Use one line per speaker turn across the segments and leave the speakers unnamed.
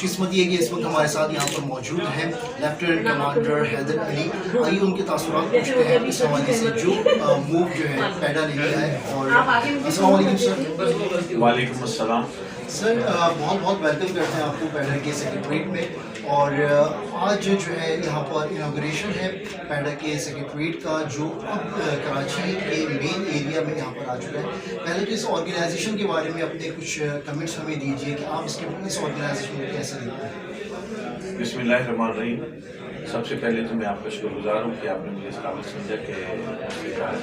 खुशकिस्मती है कि इस वक्त हमारे साथ यहाँ पर मौजूद हैं लेफ्टिनेंट कमांडर हैदर अली। आइए उनके तासुरात पूछते हैं इस हवाले से जो मूव जो है पैडा ने लिया है। और अस्सलाम वालेकुम सर।
वालेकुम अस्सलाम
सर, बहुत बहुत वेलकम करते हैं आपको पैडा के सेक्रेटरीट में। और आज जो है यहाँ पर इनाग्रेशन है पैडा के सेक्रेटरीट का, जो अब कराची के मेन एरिया में यहाँ पर आ चुका है। पहले तो इस ऑर्गेनाइजेशन के बारे में अपने कुछ कमेंट्स हमें दीजिए कि आप इस ऑर्गेनाइजेशन को कैसे देखते हैं।
बिस्मिल्लाहिर्रहमानिर्रहीम। सबसे पहले तो मैं आपका शुक्रगुजार हूँ कि आपने मुझे इस काबिल समझा कि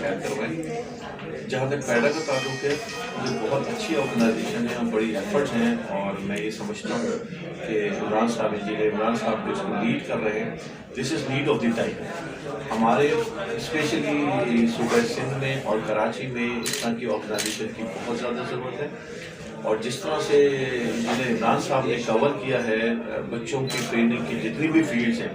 खैर करवाएं। जहाँ तक पैडा का ताल्लुक है, ये बहुत अच्छी ऑर्गेनाइजेशन है, बड़ी एफर्ट्स हैं, और मैं ये समझता हूँ कि इमरान साहब, इंजीनियर इमरान साहब जो इसको लीड कर रहे हैं, this is need of the time. हमारे स्पेशली सूबे सिंध में और कराची में इस तरह की ऑर्गेनाइजेशन की बहुत ज़्यादा ज़रूरत है। और जिस तरह से इंजीनियर इमरान साहब ने कवर किया है बच्चों की ट्रेनिंग की जितनी भी फील्ड्स हैं,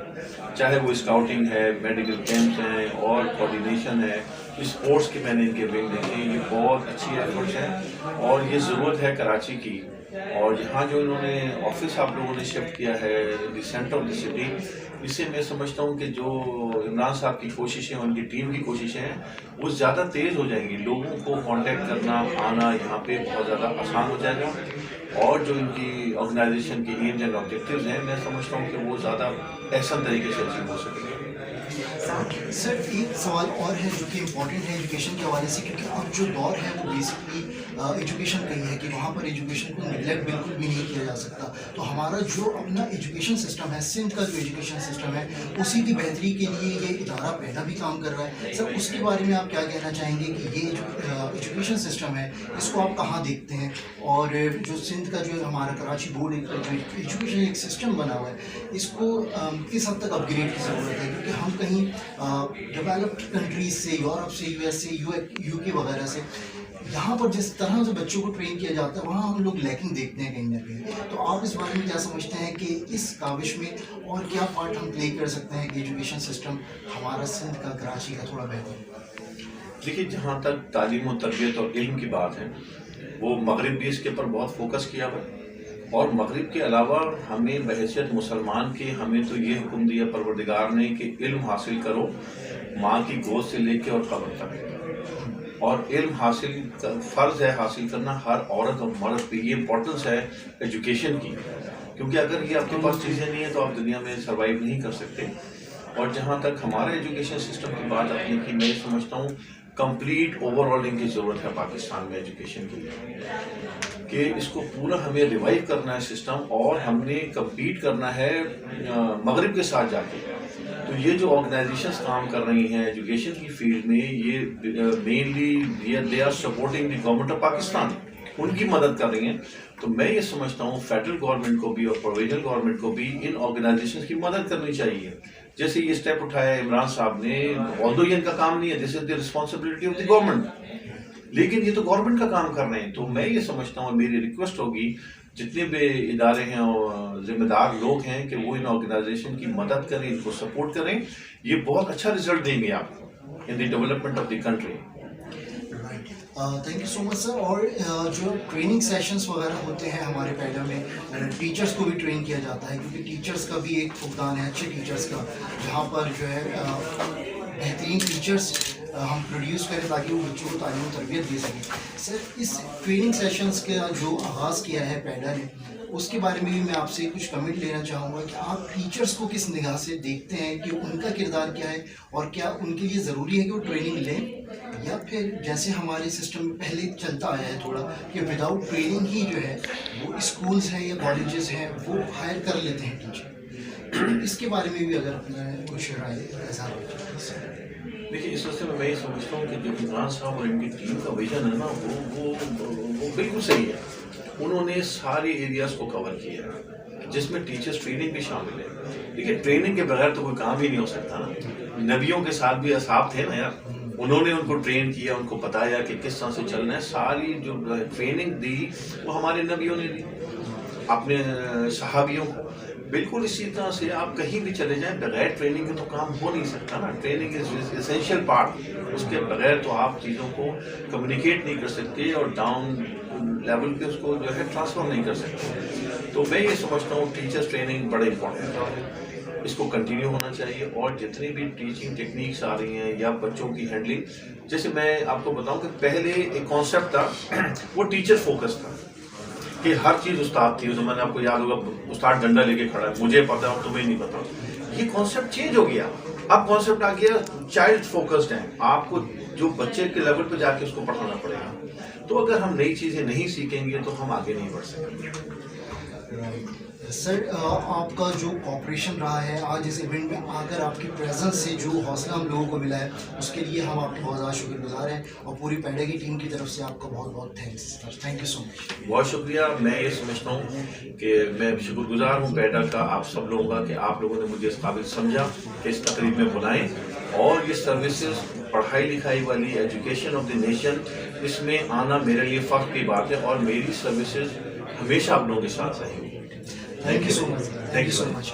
चाहे वो स्काउटिंग है, मेडिकल कैंप्स हैं और कोऑर्डिनेशन है, स्पोर्ट्स की मैंने इनके विंग देखे, ये बहुत अच्छी एफर्ट्स हैं और ये ज़रूरत है कराची की। और यहाँ जो इन्होंने ऑफिस आप लोगों ने शिफ्ट किया है the centre of the city, इससे मैं समझता हूँ कि जो इमरान साहब की कोशिशें, उनकी टीम की कोशिशें हैं, वो ज़्यादा तेज़ हो जाएंगी। लोगों को कांटेक्ट करना, आना यहाँ पे बहुत ज़्यादा आसान हो जाएगा। और जो इनकी ऑर्गेनाइजेशन की एम्स एंड ऑब्जेक्टिव्स हैं, मैं समझता हूँ कि वो ज़्यादा अहसन तरीके से अचीव हो सकेंगे।
सर, एक सवाल और है जो कि इम्पोर्टेंट है एजुकेशन के हवाले से, क्योंकि अब जो दौर है वो बेसिकली एजुकेशन का ही है कि वहाँ पर एजुकेशन को निगलेक्ट बिल्कुल भी नहीं किया जा सकता। तो हमारा जो अपना एजुकेशन सिस्टम है, सिंध का जो एजुकेशन सिस्टम है, उसी की बेहतरी के लिए ये इदारा पैडा भी काम कर रहा है। सर, उसके बारे में आप क्या कहना चाहेंगे कि ये जो एजुकेशन सिस्टम है, इसको आप कहाँ देखते हैं? और जो सिंध का जो हमारा कराची बोर्ड जो एजुकेशन एक सिस्टम बना हुआ है, इसको किस हद तक अपग्रेड की ज़रूरत है? क्योंकि हम कहीं डेवलप्ड कंट्रीज से, यूरोप से, यूएस से, यूके वगैरह से, यहाँ पर जिस तरह से बच्चों को ट्रेन किया जाता है, वहाँ हम लोग लैकिंग देखते हैं कहीं ना कहीं। तो आप इस बारे में क्या समझते हैं कि इस काविश में और क्या पार्ट हम प्ले कर सकते हैं कि एजुकेशन सिस्टम हमारा सिंध का, कराची का थोड़ा बेहतर हो?
देखिए, जहाँ तक तालीम और तरबियत और इल्म की बात है, वो मगरिब भी इसके ऊपर बहुत फोकस किया हुआ है। और मगरिब के अलावा हमें बहैसियत मुसलमान के, हमें तो ये हुक्म दिया परवरदिगार ने कि इल्म हासिल करो, माँ की गोद से लेके और कब्र तक। और इल्म हासिल फ़र्ज़ है हासिल करना हर औरत और मर्द पे। ये इम्पोर्टेंस है एजुकेशन की, क्योंकि अगर ये आपके पास चीज़ें नहीं है तो आप दुनिया में सर्वाइव नहीं कर सकते। और जहाँ तक हमारे एजुकेशन सिस्टम की बात आपने की, मैं समझता हूँ कंप्लीट ओवरऑलिंग की ज़रूरत है पाकिस्तान में एजुकेशन के लिए, कि इसको पूरा हमें रिवाइव करना है सिस्टम, और हमने कम्पीट करना है मगरिब के साथ जाके। तो ये जो ऑर्गेनाइजेशंस काम कर रही हैं एजुकेशन की फील्ड में, ये mainly they are supporting the government of Pakistan, उनकी मदद कर रही हैं। तो मैं ये समझता हूँ फेडरल गवर्नमेंट को भी और प्रोविजनल गवर्नमेंट को भी इन ऑर्गेनाइजेशंस की मदद करनी चाहिए। जैसे ये स्टेप उठाया इमरान साहब ने, ऑल्दो ये इनका काम नहीं है, this is the responsibility of the government, लेकिन ये तो गवर्नमेंट का काम कर रहे हैं। तो मैं ये समझता हूँ, मेरी रिक्वेस्ट होगी जितने भी इदारे हैं और जिम्मेदार लोग हैं कि वो इन ऑर्गेनाइजेशन की मदद करें, इनको सपोर्ट करें। ये बहुत अच्छा रिजल्ट देंगे आपको in the development of the country.
Thank you so much sir. और जो ट्रेनिंग सेशंस वगैरह होते हैं हमारे पैडा में, टीचर्स को भी ट्रेन किया जाता है, क्योंकि टीचर्स का भी एक फुकदान है अच्छे टीचर्स का, जहाँ पर जो है बेहतरीन टीचर्स हम प्रोड्यूस करें ताकि वो बच्चों को तालीम और तरबियत दे सकें। सर, इस ट्रेनिंग सेशंस का जो आगाज़ किया है पैडा ने, उसके बारे में भी मैं आपसे कुछ कमेंट लेना चाहूँगा कि आप टीचर्स को किस निगाह से देखते हैं, कि उनका किरदार क्या है और क्या उनके लिए ज़रूरी है कि वो ट्रेनिंग लें, या फिर जैसे हमारे सिस्टम में पहले चलता आया है थोड़ा कि विदाउट ट्रेनिंग ही जो है वो स्कूल्स हैं या कॉलेजेस हैं वो हायर कर लेते हैं टीचर। इसके बारे में भी अगर अपना कुछ राय ऐसा।
देखिए, इस वजह से मैं ये समझता हूँ कि जो इमरान साहब और इनकी टीम का विजन है ना, वो बिल्कुल सही है। उन्होंने सारे एरियाज को कवर किया है, जिसमें टीचर्स ट्रेनिंग भी शामिल है। देखिए, ट्रेनिंग के बगैर तो कोई काम ही नहीं हो सकता ना। नबियों के साथ भी असहाब थे ना यार, उन्होंने उनको ट्रेन किया, उनको बताया कि किस तरह से चलना है। सारी जो ट्रेनिंग दी वो हमारे नबियों ने दी अपने सहाबियों को। بالکل اسی طرح سے آپ کہیں بھی چلے جائیں، بغیر ٹریننگ کے تو کام ہو نہیں سکتا نا. Training is essential part. اس کے بغیر تو آپ چیزوں کو کمیونیکیٹ نہیں کر سکتے اور ڈاؤن لیول پہ اس کو جو ہے ٹرانسفر نہیں کر سکتے. تو میں یہ سمجھتا ہوں ٹیچرس ٹریننگ بڑا امپورٹنٹ ہے، اس کو کنٹینیو ہونا چاہیے. اور جتنی بھی ٹیچنگ ٹیکنیکس آ رہی ہیں یا بچوں کی ہینڈلنگ، جیسے میں آپ کو بتاؤں کہ پہلے ایک کانسیپٹ تھا وہ ٹیچر فوکس تھا کہ ہر چیز استاد تھی. اس زمانے آپ کو یاد ہوگا استاد ڈنڈا لے کے کھڑا ہے، مجھے پتا اور تمہیں نہیں پتا. یہ کانسیپٹ چینج ہو گیا. اب کانسیپٹ آ گیا چائلڈ فوکسڈ ہے. آپ کو جو بچے کے لیول پہ جا کے اس کو پڑھانا پڑے گا. تو اگر ہم نئی چیزیں نہیں سیکھیں گے تو ہم آگے نہیں بڑھ سکیں گے.
سر آپ کا جو کوآپریشن رہا ہے آج اس ایونٹ میں آ کر آپ کی پریزنس سے جو حوصلہ ہم لوگوں کو ملا ہے اس کے لیے ہم آپ کے بہت زیادہ شکر گزار ہیں، اور پوری پیڈا کی ٹیم کی طرف سے آپ کا بہت بہت thanks sir. Thank you so much.
بہت شکریہ. میں یہ سمجھتا ہوں کہ میں شکر گزار ہوں پیڈا کا، آپ سب لوگوں کا، کہ آپ لوگوں نے مجھے اس قابل سمجھا کہ اس تقریب میں بلائیں. اور یہ سروسز، پڑھائی لکھائی والی ایجوکیشن آف دی نیشن، اس میں آنا میرے لیے فخر کی بات ہے، اور میری سروسز ہمیشہ آپ لوگوں کے ساتھ رہیں گی.
Thank you so much. Thank you so much.